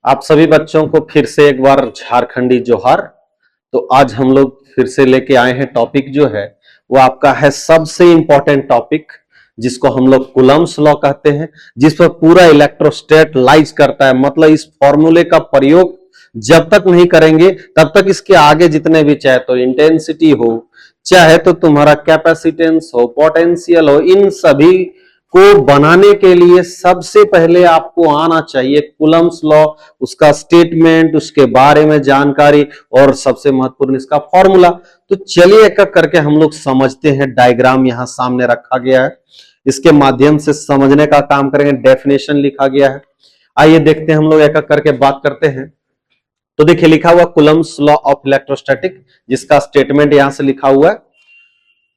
आप सभी बच्चों को फिर से एक बार झारखंडी जोहार। तो आज हम लोग फिर से लेके आए हैं टॉपिक जो है वो आपका है सबसे इंपॉर्टेंट टॉपिक, जिसको हम लोग कूलम्ब्स लॉ कहते हैं, जिस पर पूरा इलेक्ट्रोस्टैट लाइज करता है। मतलब इस फॉर्मूले का प्रयोग जब तक नहीं करेंगे तब तक इसके आगे जितने भी, चाहे तो इंटेंसिटी हो, चाहे तो तुम्हारा कैपेसिटेंस हो, पोटेंशियल हो, इन सभी को बनाने के लिए सबसे पहले आपको आना चाहिए कूलम्ब्स लॉ, उसका स्टेटमेंट, उसके बारे में जानकारी और सबसे महत्वपूर्ण इसका फॉर्मूला। तो चलिए एक एक करके हम लोग समझते हैं। डायग्राम यहां सामने रखा गया है, इसके माध्यम से समझने का काम करेंगे। डेफिनेशन लिखा गया है, आइए देखते हैं हम लोग एक एक करके बात करते हैं। तो देखिए लिखा हुआ कूलम्ब्स लॉ ऑफ इलेक्ट्रोस्टैटिक, जिसका स्टेटमेंट यहां से लिखा हुआ है।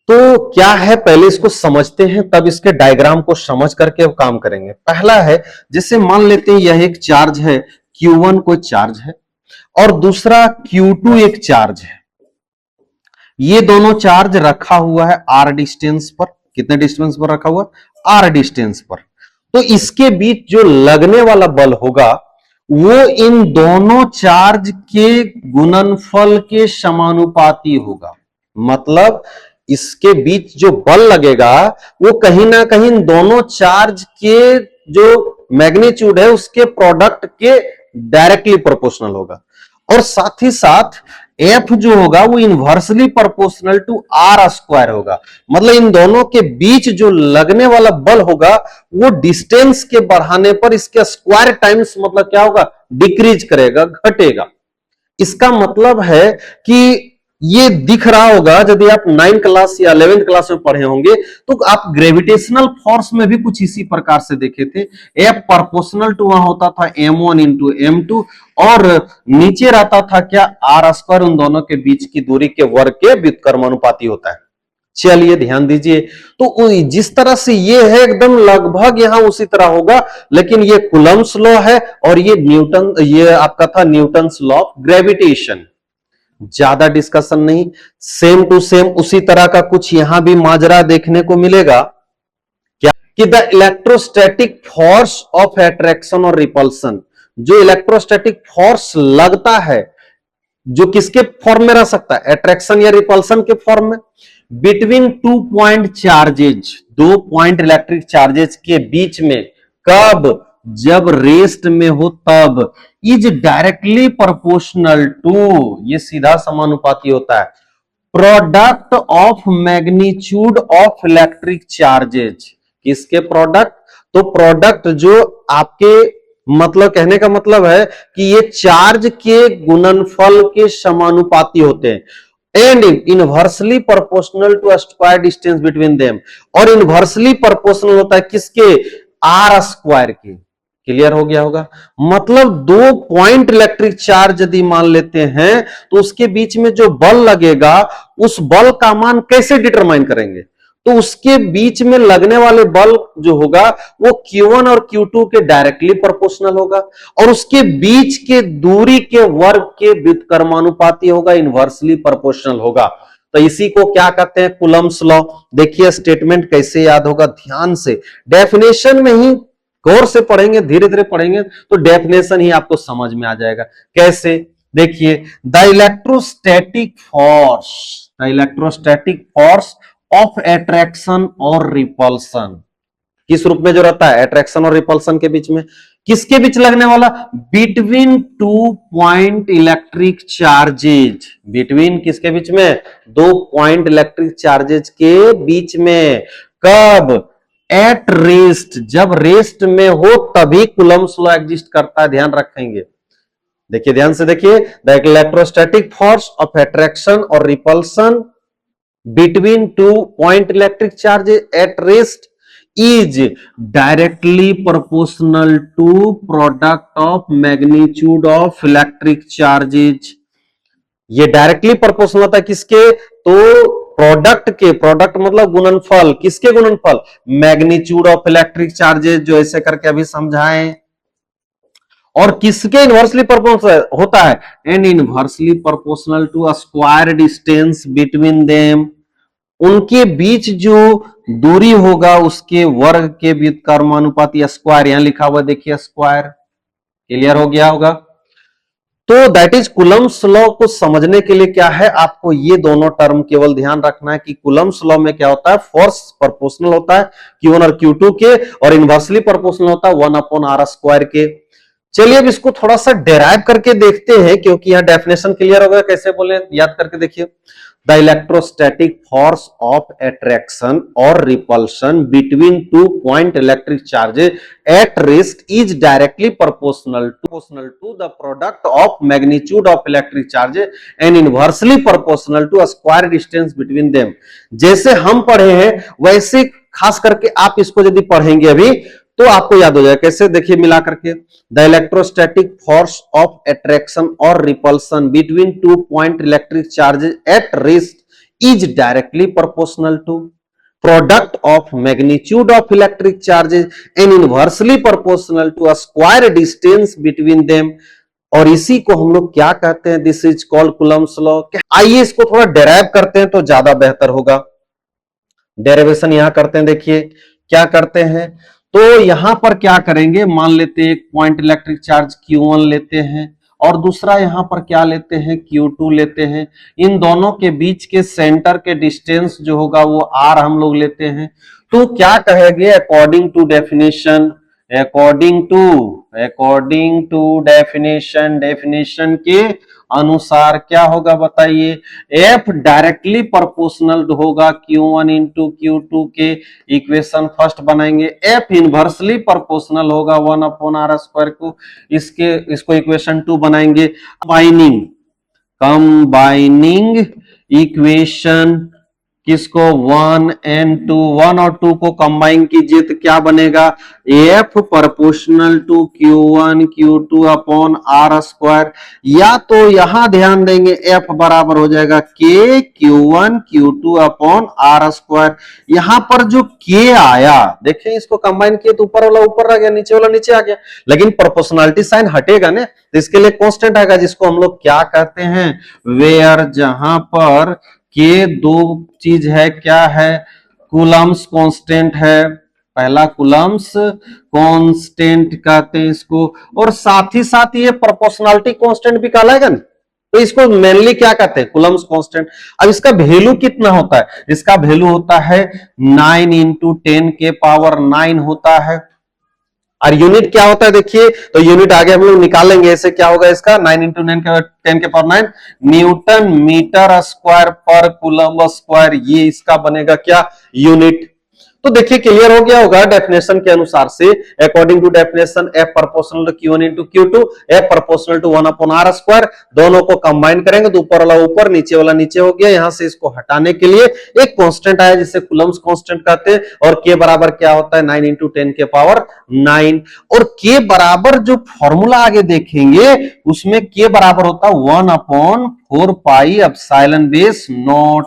तो क्या है पहले इसको समझते हैं, तब इसके डायग्राम को समझ करके काम करेंगे। पहला है, जैसे मान लेते हैं यह एक चार्ज है, Q1 कोई चार्ज है और दूसरा Q2 एक चार्ज है। ये दोनों चार्ज रखा हुआ है R डिस्टेंस पर। कितने डिस्टेंस पर रखा हुआ? R डिस्टेंस पर। तो इसके बीच जो लगने वाला बल होगा वो इन दोनों चार्ज के गुणनफल के समानुपाती होगा। मतलब इसके बीच जो बल लगेगा वो कहीं ना कहीं दोनों चार्ज के जो मैग्नीट्यूड है उसके प्रोडक्ट के डायरेक्टली प्रोपोर्शनल होगा। और साथ ही साथ F जो होगा वो inversely proportional to R square होगा। मतलब इन दोनों के बीच जो लगने वाला बल होगा वो डिस्टेंस के बढ़ाने पर इसके स्क्वायर टाइम्स, मतलब क्या होगा, डिक्रीज करेगा, घटेगा। इसका मतलब है कि ये दिख रहा होगा, यदि आप 9th क्लास या 11th क्लास में पढ़े होंगे तो आप ग्रेविटेशनल फोर्स में भी कुछ इसी प्रकार से देखे थे। F प्रोपोर्शनल टू वहां होता था m1 इंटू m2 और नीचे रहता था क्या, R स्क्वायर, उन दोनों के बीच की दूरी के वर्ग के व्युत्क्रमानुपाती होता है। चलिए ध्यान दीजिए, तो जिस तरह से ये है एकदम लगभग यहां उसी तरह होगा, लेकिन ये कूलम्ब्स लॉ है और ये आपका था न्यूटन्स लॉ ऑफ ग्रेविटेशन। ज्यादा डिस्कशन नहीं, सेम टू सेम उसी तरह का कुछ यहां भी माजरा देखने को मिलेगा। क्या कि the electrostatic force of attraction और रिपल्सन, जो इलेक्ट्रोस्टैटिक फोर्स लगता है, जो किसके फॉर्म में रह सकता है, अट्रैक्शन या रिपल्सन के फॉर्म में, between 2 point charges, 2 point electric charges के बीच में। कब? जब रेस्ट में हो तब। इज डायरेक्टली प्रोपोर्शनल टू, ये सीधा समानुपाती होता है, product of magnitude of electric charges. किसके प्रोडक्ट? तो प्रोडक्ट जो आपके, मतलब कहने का मतलब है कि ये चार्ज के गुणनफल के समानुपाती होते हैं। And inversely proportional to square distance between them, और इनवर्सली प्रोपोर्शनल होता है किसके? R स्क्वायर के। क्लियर हो गया होगा? मतलब 2 पॉइंट इलेक्ट्रिक चार्ज यदि मान लेते हैं तो उसके बीच में जो बल लगेगा उस बल का मान कैसे डिटरमाइन करेंगे? तो उसके बीच में लगने वाले बल जो होगा वो Q1 और Q2 के डायरेक्टली प्रोपोर्शनल होगा और उसके बीच के दूरी के वर्ग के व्युत्क्रमानुपाती होगा, इनवर्सली प्रोपोर्शनल होगा। तो इसी को क्या कहते हैं? Coulomb's law. देखिए स्टेटमेंट कैसे याद होगा, ध्यान से डेफिनेशन में ही गौर से पढ़ेंगे, धीरे धीरे पढ़ेंगे तो डेफिनेशन ही आपको समझ में आ जाएगा। कैसे? देखिए, the electrostatic force of attraction और रिपल्सन, किस रूप में जो रहता है? अट्रैक्शन और रिपल्सन के बीच में। किसके बीच लगने वाला? Between 2 point electric charges. Between किसके बीच में? 2 पॉइंट इलेक्ट्रिक चार्जेज के बीच में। कब? एट रेस्ट, जब रेस्ट में हो तभी कूलम्ब्स लॉ एग्जिस्ट करता है, ध्यान रखेंगे। देखिए ध्यान से देखिए, the electrostatic force of attraction और repulsion between 2 point electric charges at rest is directly proportional to product of magnitude of electric charges. ये डायरेक्टली प्रोपोर्शनल होता है किसके? तो प्रोडक्ट के, प्रोडक्ट मतलब गुणनफल, किसके गुणनफल? मैग्नीट्यूड ऑफ इलेक्ट्रिक चार्जेज, जो ऐसे करके अभी समझाएं। और किसके इनवर्सली प्रोपोर्शनल होता है? And inversely proportional to square distance between them, उनके बीच जो दूरी होगा उसके वर्ग के व्युत्क्रमानुपाती, स्क्वायर यहां लिखा हुआ देखिए स्क्वायर। क्लियर हो गया होगा। तो दैट इज कुलम्स लॉ को समझने के लिए क्या है, आपको ये दोनों टर्म केवल ध्यान रखना है कि कुलम्स लॉ में क्या होता है, फोर्स प्रोपोर्शनल होता है Q1 और Q2 के, और इनवर्सली प्रोपोर्शनल होता है 1/r² के। चलिए अब इसको थोड़ा सा डेराइव करके देखते हैं, क्योंकि यहां डेफिनेशन क्लियर होगा। कैसे बोले, याद करके देखिए। The electrostatic force of attraction और repulsion between two point electric charges at rest is directly proportional to the product of magnitude of electric charges and inversely proportional to square distance between them. जैसे हम पढ़े हैं वैसे खास करके आप इसको यदि पढ़ेंगे अभी तो आपको याद हो जाएगा। कैसे, देखिए मिला करके। The electrostatic force of attraction और repulsion between two point electric charges at rest is directly proportional to product of magnitude of electric charges and inversely proportional to a square distance between them. और इसी को हम लोग क्या कहते हैं, this is called Coulomb's law. आइए इसको थोड़ा डेराइव करते हैं तो ज्यादा बेहतर होगा। डेरिवेशन यहां करते हैं, देखिए क्या करते हैं। तो यहां पर क्या करेंगे, मान लेते हैं एक पॉइंट इलेक्ट्रिक चार्ज Q1 लेते हैं और दूसरा यहां पर क्या लेते हैं, Q2 लेते हैं। इन दोनों के बीच के सेंटर के डिस्टेंस जो होगा वो R हम लोग लेते हैं। तो क्या कहेंगे, according to definition, according to definition के अनुसार क्या होगा बताइए, F डायरेक्टली प्रोपोर्शनल होगा Q1 इंटू Q2 के। इक्वेशन फर्स्ट बनाएंगे। F इनवर्सली प्रोपोर्शनल होगा 1/r² को, इसको इक्वेशन 2 बनाएंगे। कंबाइनिंग इक्वेशन किसको, 1 और 2 को कंबाइन कीजिए तो क्या बनेगा, F proportional to Q1 Q2 upon R²। या तो यहां ध्यान देंगे F बराबर हो जाएगा K Q1 Q2 upon R²। यहां पर जो K आया, देखें इसको कंबाइन किए तो ऊपर वाला ऊपर आ गया, नीचे वाला नीचे आ गया, लेकिन प्रोपोर्शनलिटी साइन हटेगा ना, तो इसके लिए कांस्टेंट आएगा, जिसको हम लोग क्या कहते हैं, वेयर, जहां पर के दो चीज है, क्या है, कूलम्स कांस्टेंट है। पहला कूलम्स कांस्टेंट कहते हैं इसको, और साथ ही साथ ये प्रोपोर्शनलिटी कांस्टेंट भी कहलाएगा ना, तो इसको मेनली क्या कहते हैं, कूलम्स कांस्टेंट। अब इसका वैल्यू कितना होता है, इसका वैल्यू होता है 9 इंटू 10 के पावर 9 होता है। और यूनिट क्या होता है, देखिए तो यूनिट आगे हम लोग निकालेंगे। ऐसे क्या होगा इसका, 9 इंटू 10 के पावर 9 न्यूटन मीटर स्क्वायर पर कूलम स्क्वायर, ये इसका बनेगा क्या, यूनिट। तो देखिए क्लियर हो गया होगा डेफिनेशन के अनुसार से। According to definition F proportional to Q1 into Q2, F proportional to 1/r²। दोनों को कंबाइन करेंगे तो ऊपर वाला ऊपर नीचे वाला नीचे हो गया। यहां से इसको हटाने के लिए एक कांस्टेंट आया जिसे कूलम्स कांस्टेंट कहते हैं, और K बराबर क्या होता है, 9 इंटू 10 के पावर 9। और K बराबर जो फॉर्मूला आगे देखेंगे उसमें K बराबर होता है 1/4 पाई एप्सिलॉन बेस नॉट।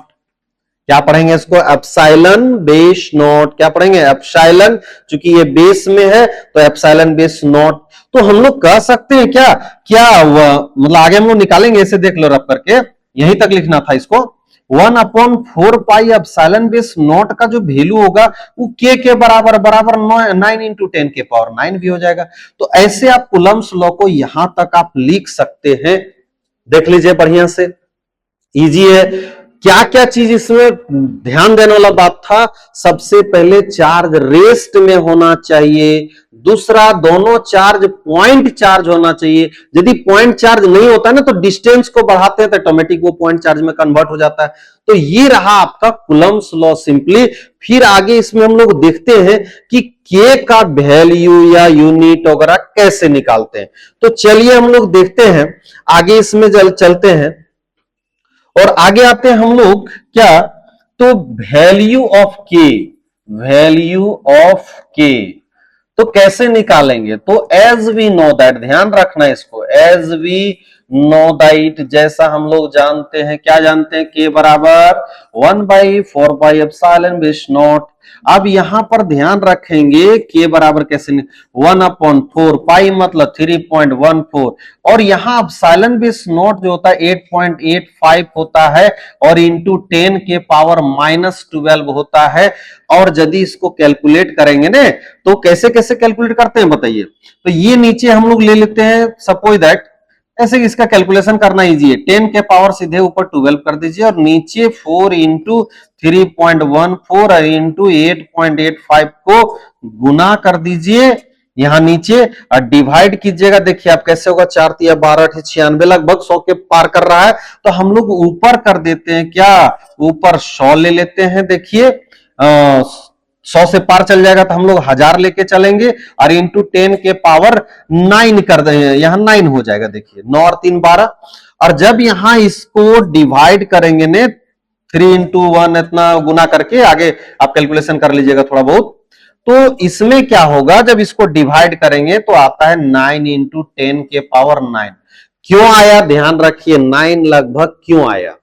क्या पढ़ेंगे इसको, एप्सिलॉन बेस नॉट। क्या पढ़ेंगे, एप्सिलॉन, चूंकि ये बेस में है तो एप्सिलॉन बेस नॉट। तो हम लोग कह सकते हैं क्या, मतलब आगे हम लोग निकालेंगे, इसे देख लो रब करके, यहीं तक लिखना था इसको। 1/4 पाई एप्सिलॉन बेस नॉट का जो वैल्यू होगा वो के बराबर 9 इंटू 10 के पावर 9 भी हो जाएगा। तो ऐसे आप कूलम्स लॉ को यहां तक आप लिख सकते हैं। देख लीजिए बढ़िया से, इजी है। क्या क्या चीज इसमें ध्यान देने वाला बात था, सबसे पहले चार्ज रेस्ट में होना चाहिए। दूसरा, दोनों चार्ज पॉइंट चार्ज होना चाहिए। यदि पॉइंट चार्ज नहीं होता है ना तो डिस्टेंस को बढ़ाते हैं तो ऑटोमेटिक वो पॉइंट चार्ज में कन्वर्ट हो जाता है। तो ये रहा आपका कूलम्स लॉ सिंपली। फिर आगे इसमें हम लोग देखते हैं कि के का वैल्यू या यूनिट वगैरह कैसे निकालते हैं। तो चलिए हम लोग देखते हैं, आगे इसमें चलते हैं और आगे आते हैं हम लोग क्या, तो वैल्यू ऑफ के, वैल्यू ऑफ के तो कैसे निकालेंगे। तो एज वी नो दैट, ध्यान रखना इसको, एज वी नो दैट, जैसा हम लोग जानते हैं, क्या जानते हैं, के बराबर 1/4 पाई एप्सिलॉन बेस नॉट। अब यहां पर ध्यान रखेंगे के बराबर कैसे 1/4 पाई मतलब 3.14 और यहां एप्सिलॉन बेस नॉट जो होता है 8.85 होता है और इंटू 10 के पावर -12 होता है। और यदि इसको कैलकुलेट करेंगे ना तो कैसे कैसे कैलकुलेट करते हैं बताइए। तो ये नीचे हम लोग ले लेते हैं, सपोज दैट ऐसे इसका कैलकुलेशन करना इजी है। 10 के पावर सीधे ऊपर 12 कर दीजिए और नीचे 4 इंटू 3.14 इंटू 8.85 को गुना कर दीजिए यहां नीचे और डिवाइड कीजिएगा। देखिए आप कैसे होगा, 4 तिया 12 96 लगभग 100 के पार कर रहा है। तो हम लोग ऊपर कर देते हैं, क्या ऊपर 100 ले लेते हैं। देखिए 100 से पार चल जाएगा तो हम लोग 1000 लेके चलेंगे और इंटू 10 के पावर 9 कर देंगे, यहां 9 हो जाएगा। देखिए 9 और 3 12। और जब यहां इसको डिवाइड करेंगे ने 3 इंटू 1 इतना गुना करके, आगे आप कैलकुलेशन कर लीजिएगा थोड़ा बहुत। तो इसमें क्या होगा, जब इसको डिवाइड करेंगे तो आता है 9 इंटू 10 के पावर 9। क्यों आया ध्यान रखिए, 9 लगभग क्यों आया,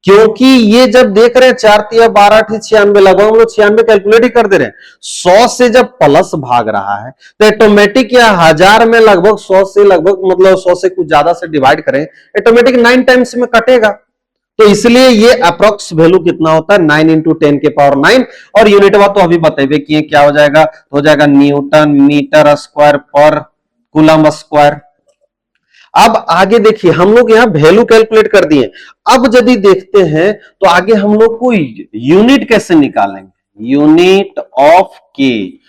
क्योंकि ये जब देख रहे हैं 4 तिया 12 96 लगभग हम लोग 96 कैलकुलेट ही कर दे रहे हैं। 100 से जब प्लस भाग रहा है तो ऑटोमेटिक या 1000 में लगभग 100 से लगभग मतलब 100 से कुछ ज्यादा से डिवाइड करें ऑटोमेटिक 9 टाइम्स में कटेगा। तो इसलिए ये अप्रोक्स वैल्यू कितना होता है 9 इंटू 10 के पावर 9। और यूनिट तो अभी बताइए कि क्या हो जाएगा, तो हो जाएगा न्यूटन मीटर स्क्वायर पर कूलम स्क्वायर। अब आगे देखिए हम लोग यहां वैल्यू कैलकुलेट कर दिए। अब यदि देखते हैं तो आगे हम लोग को यूनिट कैसे निकालेंगे, यूनिट ऑफ के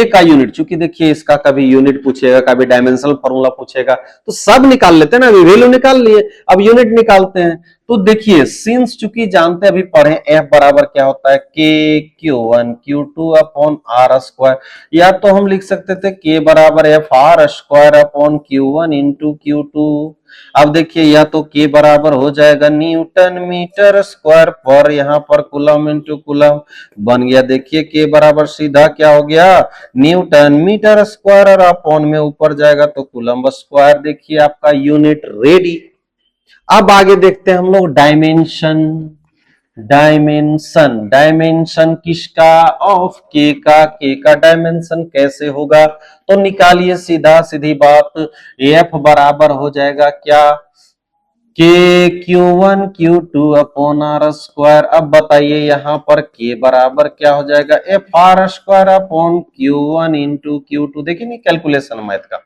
का यूनिट, चूंकि देखिए इसका कभी यूनिट पूछेगा कभी डायमेंशनल फॉर्मूला पूछेगा तो सब निकाल लेते हैं ना, अभी वैल्यू निकाल लिए अब यूनिट निकालते हैं। तो देखिए सिंस चूंकि जानते अभी पढ़े एफ बराबर क्या होता है के Q1 Q2 upon are square, या तो हम लिख सकते थे के बराबर F R square upon Q1 into Q2। अब देखिए या तो के बराबर हो जाएगा न्यूटन मीटर स्क्वायर पर यहाँ पर कूलम इंटू कूलम बन गया। देखिए के बराबर सीधा क्या हो गया न्यूटन मीटर स्क्वायर और अपॉन में ऊपर जाएगा तो कूलम स्क्वायर। देखिए आपका यूनिट रेडी। अब आगे देखते हैं हम लोग डायमेंशन। डायमेंशन किसका, ऑफ के का डायमेंशन कैसे होगा, तो निकालिए सीधा सीधी बात। एफ बराबर हो जाएगा क्या के Q1 Q2 upon are square. अब बताइए यहां पर के बराबर क्या हो जाएगा F R square upon Q1 into Q2। देखिए नहीं कैलकुलेशन मैथ का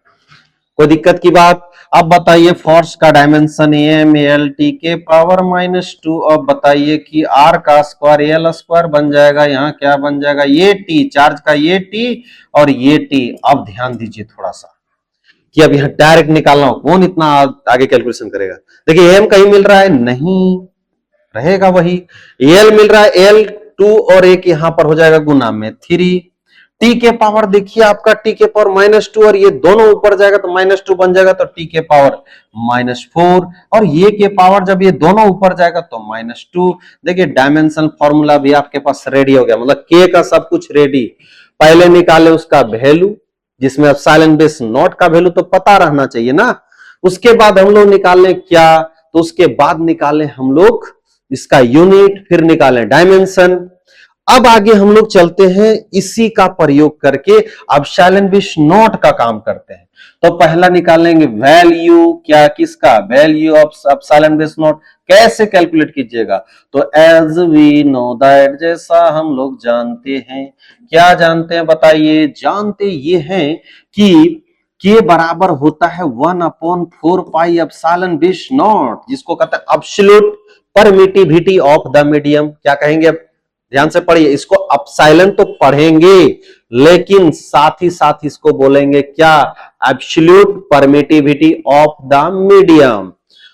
कोई दिक्कत की बात। अब बताइए फोर्स का डायमेंशन एम एल टी के पावर -2। अब बताइए कि आर का स्क्वायर एल स्क्वायर बन जाएगा, यहाँ क्या बन जाएगा ये टी, चार्ज का ये टी और ये टी। अब ध्यान दीजिए थोड़ा सा कि अब यहाँ डायरेक्ट निकालना हो, कौन इतना आगे कैलकुलेशन करेगा। देखिए एम कहीं मिल रहा है नहीं, रहेगा वही। एल मिल रहा है एल 2 और एक यहाँ पर हो जाएगा गुना में 3। टी के पावर देखिए आपका टी के पावर -2 और ये दोनों ऊपर जाएगा तो -2 बन जाएगा तो टी के पावर -4 और ये के पावर जब ये दोनों ऊपर जाएगा तो -2। देखिए डायमेंशन फॉर्मूला भी आपके पास रेडी हो गया, मतलब के का सब कुछ रेडी। पहले निकाले उसका वैल्यू जिसमें एप्सिलॉन बेस नॉट का वैल्यू तो पता रहना चाहिए ना। उसके बाद हम लोग निकालें क्या, तो उसके बाद निकालें हम लोग इसका यूनिट, फिर निकालें डायमेंशन। अब आगे हम लोग चलते हैं इसी का प्रयोग करके एप्सिलॉन बेस नॉट का काम करते हैं। तो पहला निकालेंगे वैल्यू, क्या किसका, value of epsilon base not. कैसे कैलकुलेट कीजिएगा, तो एज वी नो दैट, जैसा हम लोग जानते हैं, क्या जानते हैं बताइए, जानते ये हैं कि के बराबर होता है 1/4 पाई एप्सिलॉन बेस नॉट, जिसको कहते हैं absolute permittivity of the medium. क्या कहेंगे अब ध्यान से पढ़िए, इसको एप्सिलॉन तो पढ़ेंगे लेकिन साथ ही साथ इसको बोलेंगे क्या, absolute permittivity of the medium.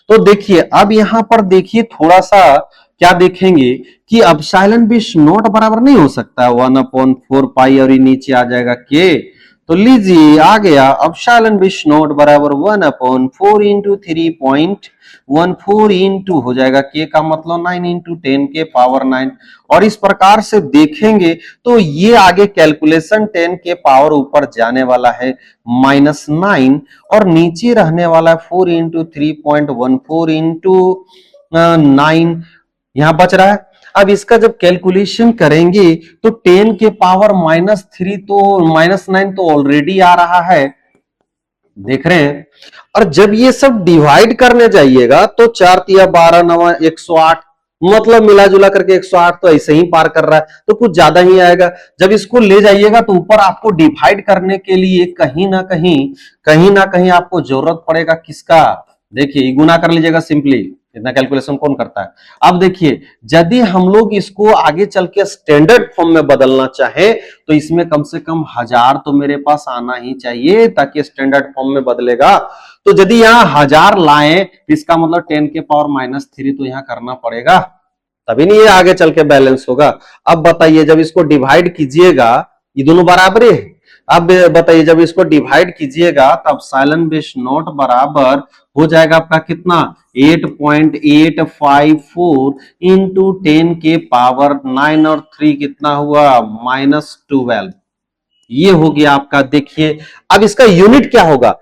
तो देखिए अब यहां पर देखिए थोड़ा सा क्या देखेंगे कि एप्सिलॉन बेस नॉट बराबर नहीं हो सकता 1/4 पाई और ये नीचे आ जाएगा के। तो लीजिए आ गया एप्सिलॉन बेस नॉट बराबर 1/4 इंटू 3.14 इंटू हो जाएगा के का मतलब 9 इंटू 10 के पावर 9। और इस प्रकार से देखेंगे तो ये आगे कैलकुलेशन 10 के पावर ऊपर जाने वाला है -9 और नीचे रहने वाला है 4 इंटू 3.14 इंटू 9 यहां बच रहा है। अब इसका जब कैलकुलेशन करेंगे तो 10 के पावर -3 तो -9 तो ऑलरेडी आ रहा है, देख रहे हैं। और जब ये सब डिवाइड करने जाइएगा तो 4 तिया 12 9 108, मतलब मिला जुला करके 108 तो ऐसे ही पार कर रहा है, तो कुछ ज्यादा ही आएगा। जब इसको ले जाइएगा तो ऊपर आपको डिवाइड करने के लिए कहीं ना कहीं आपको जरूरत पड़ेगा किसका, देखिए गुना कर लीजिएगा सिंपली, इतना कैलकुलेशन कौन करता है। अब देखिए यदि हम लोग इसको आगे चल के स्टैंडर्ड फॉर्म में बदलना चाहे तो इसमें कम से कम 1000 तो मेरे पास आना ही चाहिए ताकि स्टैंडर्ड फॉर्म में बदलेगा। तो यदि यहाँ 1000 लाएं इसका मतलब 10 के पावर -3 तो यहाँ करना पड़ेगा, तभी नहीं ये आगे चल के बैलेंस होगा। अब बताइए जब इसको डिवाइड कीजिएगा, ये दोनों बराबर है। अब बताइए जब इसको डिवाइड कीजिएगा तब साइलन बेस नॉट बराबर हो जाएगा आपका कितना 8.854 इंटू 10 के पावर 9 और 3 कितना हुआ -12, ये हो गया आपका। देखिए अब इसका यूनिट क्या होगा,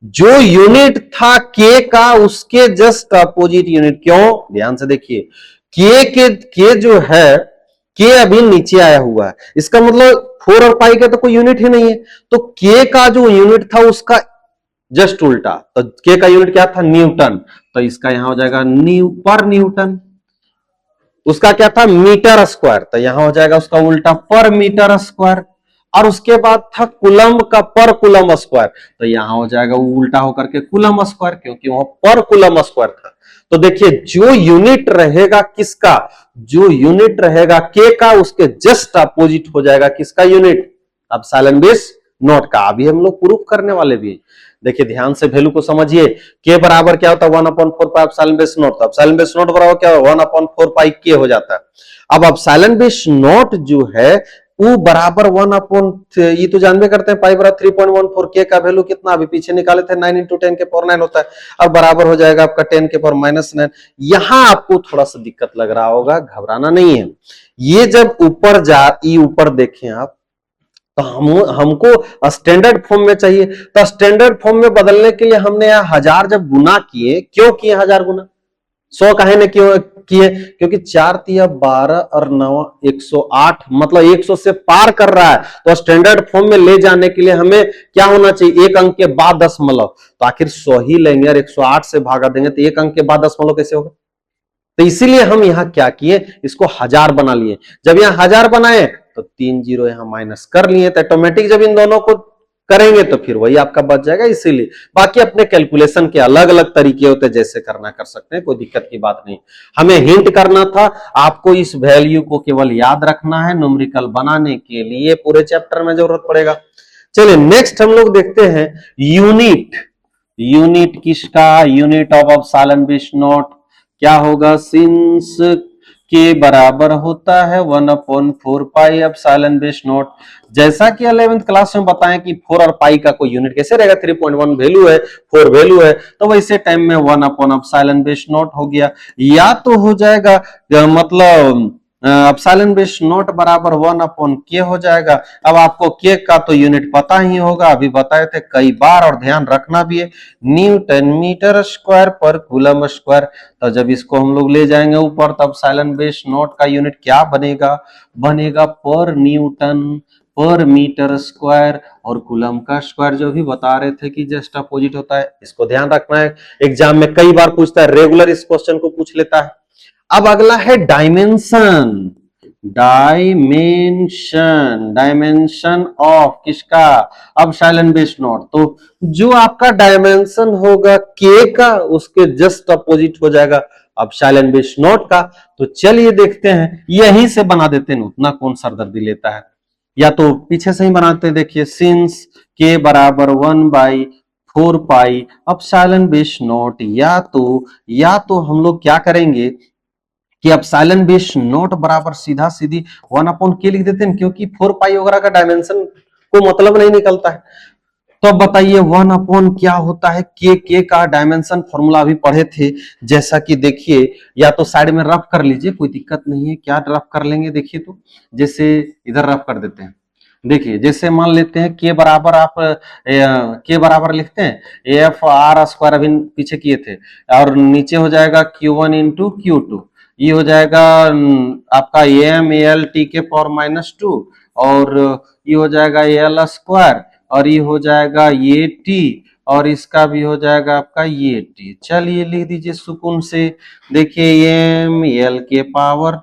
जो यूनिट था के का उसके जस्ट अपोजिट यूनिट। क्यों, ध्यान से देखिए के जो है के अभी नीचे आया हुआ है, इसका मतलब 4 और पाई का तो कोई यूनिट ही नहीं है, तो के का जो यूनिट था उसका जस्ट उल्टा, तो के का यूनिट क्या था न्यूटन, तो इसका यहां हो जाएगा पर न्यूटन। उसका क्या था मीटर स्क्वायर, तो यहां हो जाएगा उसका उल्टा पर मीटर स्क्वायर। और उसके बाद था कुलम का पर कुलम स्क्वायर, तो यहां हो जाएगा वो उल्टा होकर के कुलम स्क्वायर, क्योंकि वहां पर कुलम स्क्वायर था। तो देखिए जो यूनिट रहेगा किसका, जो यूनिट रहेगा के का उसके जस्ट अपोजिट हो जाएगा किसका यूनिट, अब साइलेंट बेस नॉट का। अभी हम लोग प्रूफ करने वाले भी। देखिए ध्यान से वैल्यू को समझिए, के बराबर क्या होता है 1/4 पाई साइलेंट बेस नॉट, अब साइलेंट बेस नॉट बराबर क्या होगा 1/4 पाई के हो जाता है। अब साइलेंट बेस नॉट जो है वो बराबर 1 ये तो जानते करते हैं पाई बराबर 3.14, के का वैल्यू कितना अभी पीछे निकाले थे 9 इंटू 10 के पावर 9 होता है, अब बराबर हो जाएगा आपका 10 के पावर -9। यहां आपको थोड़ा सा दिक्कत लग रहा होगा, घबराना नहीं है। ये जब ऊपर देखें आप, तो हमको स्टैंडर्ड फॉर्म में चाहिए, तो स्टैंडर्ड फॉर्म में बदलने के लिए हमने यहाँ 1000 जब गुना किए, क्यों किए 1000 गुना, 100 काहे ने क्यों किए, क्योंकि 4 तिया 12 और 9 108, मतलब 100 से पार कर रहा है, तो स्टैंडर्ड फॉर्म में ले जाने के लिए हमें क्या होना चाहिए, एक अंक के बाद दशमलव, तो आखिर 100 ही लेंगे और 108 से भागा देंगे तो एक अंक के बाद दशमलव कैसे होगा। तो इसीलिए हम यहां क्या किए, इसको 1000 बना लिए। जब यहां 1000 बनाए तो 3 जीरो यहां माइनस कर लिए, तो ऑटोमेटिक जब इन दोनों को करेंगे तो फिर वही आपका बच जाएगा। इसीलिए बाकी अपने कैलकुलेशन के अलग अलग तरीके होते हैं, जैसे करना कर सकते हैं, कोई दिक्कत की बात नहीं। हमें हिंट करना था आपको, इस वैल्यू को केवल याद रखना है, न्यूमेरिकल बनाने के लिए पूरे चैप्टर में जरूरत पड़ेगा। चलिए नेक्स्ट हम लोग देखते हैं यूनिट किसका, unit of epsilon base not क्या होगा, सिंस के बराबर होता है 1/4 पाई एप्सिलॉन बेस नॉट। जैसा कि 11th क्लास में बताएं कि 4 और पाई का कोई यूनिट कैसे रहेगा, 3.1 वैल्यू है, 4 वैल्यू है, तो वैसे टाइम में 1/एप्सिलॉन बेस नॉट हो गया, या तो हो जाएगा मतलब एप्सिलॉन बेस नॉट बराबर 1/k हो जाएगा। अब आपको के का तो यूनिट पता ही होगा, अभी बताए थे कई बार, और ध्यान रखना भी है, न्यूटन मीटर स्क्वायर पर कूलम स्क्वायर। तो जब इसको हम लोग ले जाएंगे ऊपर तब एप्सिलॉन बेस नॉट का यूनिट क्या बनेगा पर न्यूटन पर मीटर स्क्वायर, और कूलम का स्क्वायर जो भी बता रहे थे कि जस्ट अपोजिट होता है। इसको ध्यान रखना है, एग्जाम में कई बार पूछता है, रेगुलर इस क्वेश्चन को पूछ लेता है। अब अगला है डायमेंशन ऑफ किसका, अब एप्सिलॉन बेस नॉट। तो जो आपका डायमेंशन होगा के का उसके जस्ट अपोजिट हो जाएगा एप्सिलॉन बेस नॉट का। तो चलिए देखते हैं, यहीं से बना देते हैं, उतना कौन सरदर्दी लेता है, या तो पीछे से ही बनाते हैं। देखिए सिंस के बराबर 1/4 पाई एप्सिलॉन बेस नॉट, या तो हम लोग क्या करेंगे कि एप्सिलॉन बेस नॉट बराबर सीधा सीधी 1/k लिख देते हैं, क्योंकि 4 पाई वगैरह का डायमेंशन को मतलब नहीं निकलता है। तो अब बताइए 1/ क्या होता है, के का डायमेंशन फॉर्मूला अभी पढ़े थे, जैसा कि देखिए, या तो साइड में रफ कर लीजिए, कोई दिक्कत नहीं है। क्या रफ कर लेंगे, देखिए तो जैसे इधर रफ कर देते हैं। देखिए जैसे मान लेते हैं के बराबर आप के बराबर लिखते हैं AF R स्क्वायर, अभी पीछे किए थे, और नीचे हो जाएगा Q1 इंटू Q2। ये हो जाएगा आपका एम एल टी के पावर -2 और ये हो जाएगा एल स्क्वायर और ये हो जाएगा ये टी और इसका भी हो जाएगा आपका ये टी। चलिए लिख दीजिए सुकून से। देखिए एम एल के पावर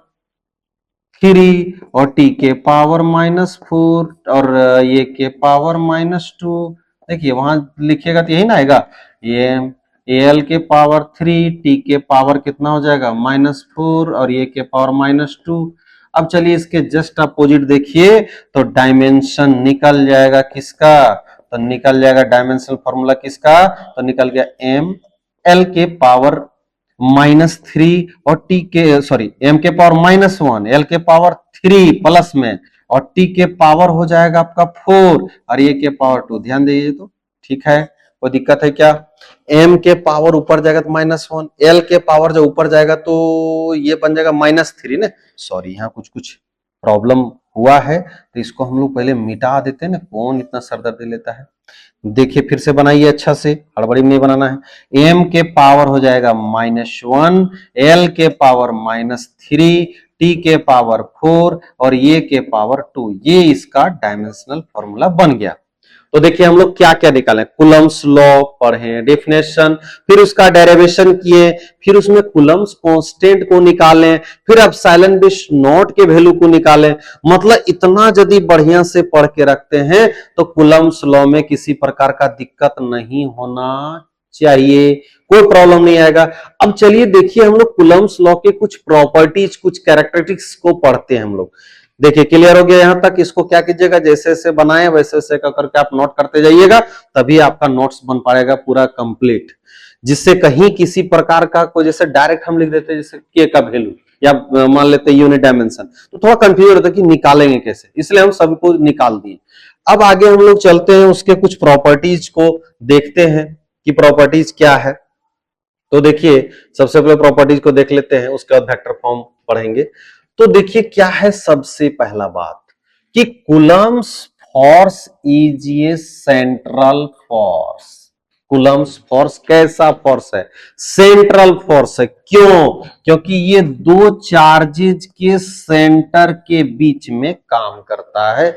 3 और टी के पावर -4 और ये के पावर -2। देखिए वहां लिखिएगा तो यही ना आएगा, ये एल के पावर 3 टी के पावर कितना हो जाएगा -4 और ये के पावर -2। अब चलिए इसके जस्ट अपोजिट देखिए तो डायमेंशन निकल जाएगा किसका, तो निकल जाएगा डायमेंशनल फॉर्मूला किसका, तो निकल गया एम एल के पावर -3 और टी के सॉरी एम के पावर -1 एल के पावर 3 प्लस में और टी के पावर हो जाएगा आपका 4 और ये के पावर 2। ध्यान दीजिए तो ठीक है, कोई दिक्कत है क्या? एम के पावर ऊपर जाएगा तो -1, एल के पावर जो ऊपर जाएगा तो ये बन जाएगा -3 ना, सॉरी यहाँ कुछ कुछ प्रॉब्लम हुआ है तो इसको हम लोग पहले मिटा देते हैं ना, कौन इतना सरदर्दी लेता है। देखिए फिर से बनाइए अच्छा से, हड़बड़ी में नहीं बनाना है। एम के पावर हो जाएगा -1, एल के पावर -3, टी के पावर 4 और ये के पावर 2। ये इसका डायमेंशनल फॉर्मूला बन गया। तो देखिए हम लोग क्या क्या निकालें, कुलम्स लॉ पढ़े, डेफिनेशन, फिर उसका डेरिवेशन किए, फिर उसमें कुलम्स कांस्टेंट को निकालें, फिर एप्सिलॉन बेस नॉट के वैल्यू को निकालें। मतलब इतना यदि बढ़िया से पढ़ के रखते हैं तो कुलम्स लॉ में किसी प्रकार का दिक्कत नहीं होना चाहिए, कोई प्रॉब्लम नहीं आएगा। अब चलिए देखिए हम लोग कुलम्स लॉ के कुछ प्रॉपर्टीज, कुछ कैरेक्टरिस्टिक्स को पढ़ते हैं हम लोग। देखिए क्लियर हो गया यहां तक। इसको क्या कीजिएगा, जैसे जैसे बनाए वैसे वैसे करके आप नोट करते जाइएगा, तभी आपका नोट्स बन पाएगा पूरा कंप्लीट, जिससे कहीं किसी प्रकार का कोई, जैसे डायरेक्ट हम लिख देते हैं जैसे के का वैल्यू या मान लेते हैं यूनिट डायमेंशन, तो थोड़ा कंफ्यूज होता है कि निकालेंगे कैसे, इसलिए हम सभी को निकाल दिए। अब आगे हम लोग चलते हैं, उसके कुछ प्रॉपर्टीज को देखते हैं कि प्रॉपर्टीज क्या है। तो देखिए सबसे पहले प्रॉपर्टीज को देख लेते हैं, उसके बाद वेक्टर फॉर्म पढ़ेंगे। तो देखिए क्या है सबसे पहला बात कि Coulomb's force is a central force. Coulomb's force कैसा फोर्स है? सेंट्रल फोर्स है। क्यों? क्योंकि ये दो चार्जेज के सेंटर के बीच में काम करता है।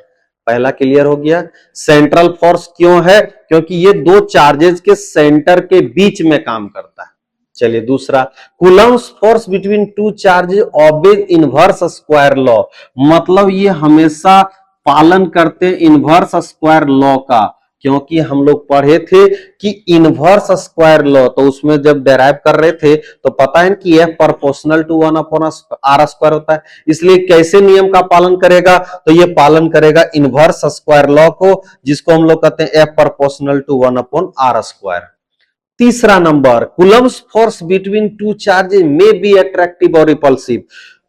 पहला क्लियर हो गया। सेंट्रल फोर्स क्यों है? क्योंकि ये दो चार्जेज के सेंटर के बीच में काम करता है। चलिए दूसरा, Coulomb's force between two charges obeys inverse square law. मतलब ये हमेशा पालन करते इनवर्स स्क्वायर लॉ का, क्योंकि हम लोग पढ़े थे कि इनवर्स स्क्वायर लॉ, तो उसमें जब डेराइव कर रहे थे तो पता है कि F प्रोपोर्शनल टू 1/r² होता है। इसलिए कैसे नियम का पालन करेगा? तो ये पालन करेगा इनवर्स स्क्वायर लॉ को, जिसको हम लोग कहते हैं F प्रोपोर्शनल टू 1/r²। तीसरा number, Coulomb's force between two charges may be attractive और रिपल्सिव।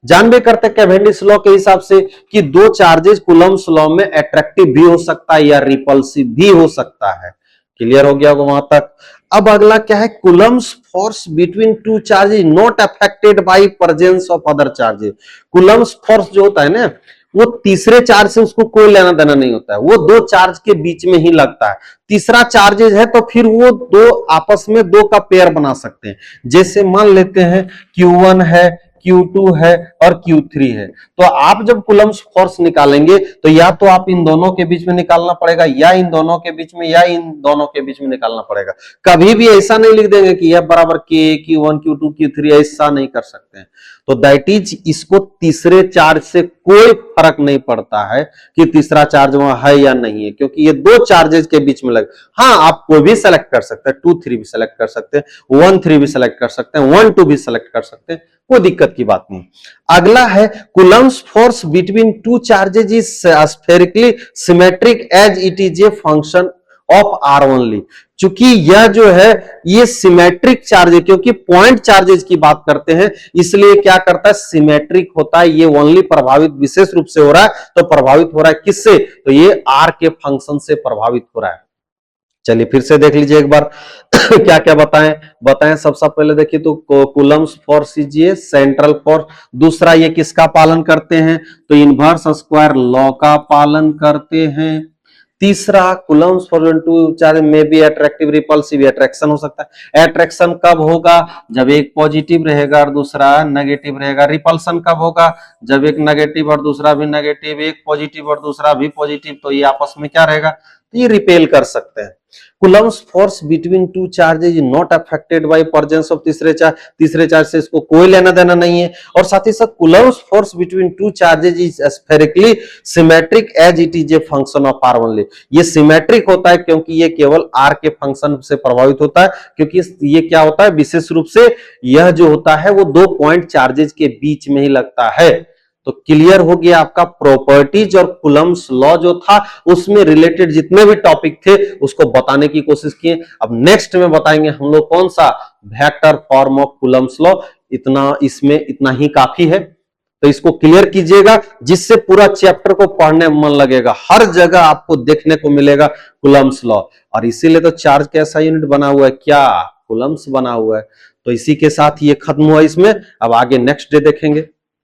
जानबे करते कैवेंडिश लॉ के हिसाब से कि दो चार्जेज कूलम्स लॉ में अट्रैक्टिव भी हो सकता है या रिपल्सिव भी हो सकता है। क्लियर हो गया होगा वहां तक। अब अगला क्या है, Coulomb's force between two charges not affected by presence of other charges. Coulomb's force जो होता है ना, वो तीसरे चार्ज से उसको कोई लेना देना नहीं होता है, वो दो चार्ज के बीच में ही लगता है। तीसरा चार्जेज है तो फिर वो दो आपस में दो का पेयर बना सकते हैं। जैसे मान लेते हैं Q1 है, Q2 है और Q3 है, तो आप जब कूलम्स फोर्स निकालेंगे तो या तो आप इन दोनों के बीच में निकालना पड़ेगा, या इन दोनों के बीच में, या इन दोनों के बीच में निकालना पड़ेगा। कभी भी ऐसा नहीं लिख देंगे कि F बराबर K, Q1, Q2, Q3, ऐसा नहीं कर सकते हैं। तो दैट इज, इसको तीसरे चार्ज से कोई फर्क नहीं पड़ता है कि तीसरा चार्ज वहां है या नहीं है, क्योंकि ये दो चार्जेस के बीच में लगे। हाँ, आप कोई भी सेलेक्ट कर सकते हैं, 2, 3 भी सेलेक्ट कर सकते हैं, 1, 3 भी सेलेक्ट कर सकते हैं, 1, 2 भी सेलेक्ट कर सकते हैं, कोई दिक्कत की बात नहीं। अगला है, Coulomb's force between two charges is spherically symmetric as it is a function of r only. चूंकि यह जो है ये सिमेट्रिक चार्ज है, क्योंकि पॉइंट चार्जेज की बात करते हैं, इसलिए क्या करता है, सिमेट्रिक होता है। ये ओनली प्रभावित विशेष रूप से हो रहा है, तो प्रभावित हो रहा है किससे? तो ये आर के फंक्शन से प्रभावित हो रहा है। चलिए फिर से देख लीजिए एक बार क्या क्या बताएं। सबसे पहले देखिए तो कूलम्स फोर्स इज ये सेंट्रल फोर्स। दूसरा, ये किसका पालन करते हैं? तो इनवर्स स्क्वायर लॉ का पालन करते हैं। तीसरा कुलम्स फॉर टू चार्ज में भी अट्रैक्टिव रिपल्सिव, अट्रैक्शन हो सकता है। अट्रैक्शन कब होगा? जब एक पॉजिटिव रहेगा और दूसरा नेगेटिव रहेगा। रिपल्सन कब होगा? जब एक नेगेटिव और दूसरा भी नेगेटिव, एक पॉजिटिव और दूसरा भी पॉजिटिव, तो ये आपस में क्या रहेगा? तो ये रिपेल कर सकते हैं। Coulomb's force between two charges not affected by presence of तीसरे चार्ज से इसको कोई लेना देना नहीं है। और साथ ही साथ Coulomb's force between two charges is spherically symmetric as it is a function of r only. ये सिमेट्रिक होता है क्योंकि ये केवल आर के फंक्शन से प्रभावित होता है, क्योंकि ये क्या होता है, विशेष रूप से यह जो होता है वो 2 पॉइंट चार्जेज के बीच में ही लगता है। तो क्लियर हो गया आपका प्रॉपर्टीज और कुलम्स लॉ जो था उसमें रिलेटेड जितने भी टॉपिक थे उसको बताने की कोशिश किए। अब नेक्स्ट में बताएंगे हम लोग कौन सा, vector form of Coulomb's law. इसमें इतना ही काफी है, तो इसको क्लियर कीजिएगा जिससे पूरा चैप्टर को पढ़ने में मन लगेगा। हर जगह आपको देखने को मिलेगा कुलम्स लॉ, और इसीलिए तो चार्ज कैसा यूनिट बना हुआ है, क्या कुलम्स बना हुआ है। तो इसी के साथ ये खत्म हुआ इसमें। अब आगे नेक्स्ट डे देखेंगे।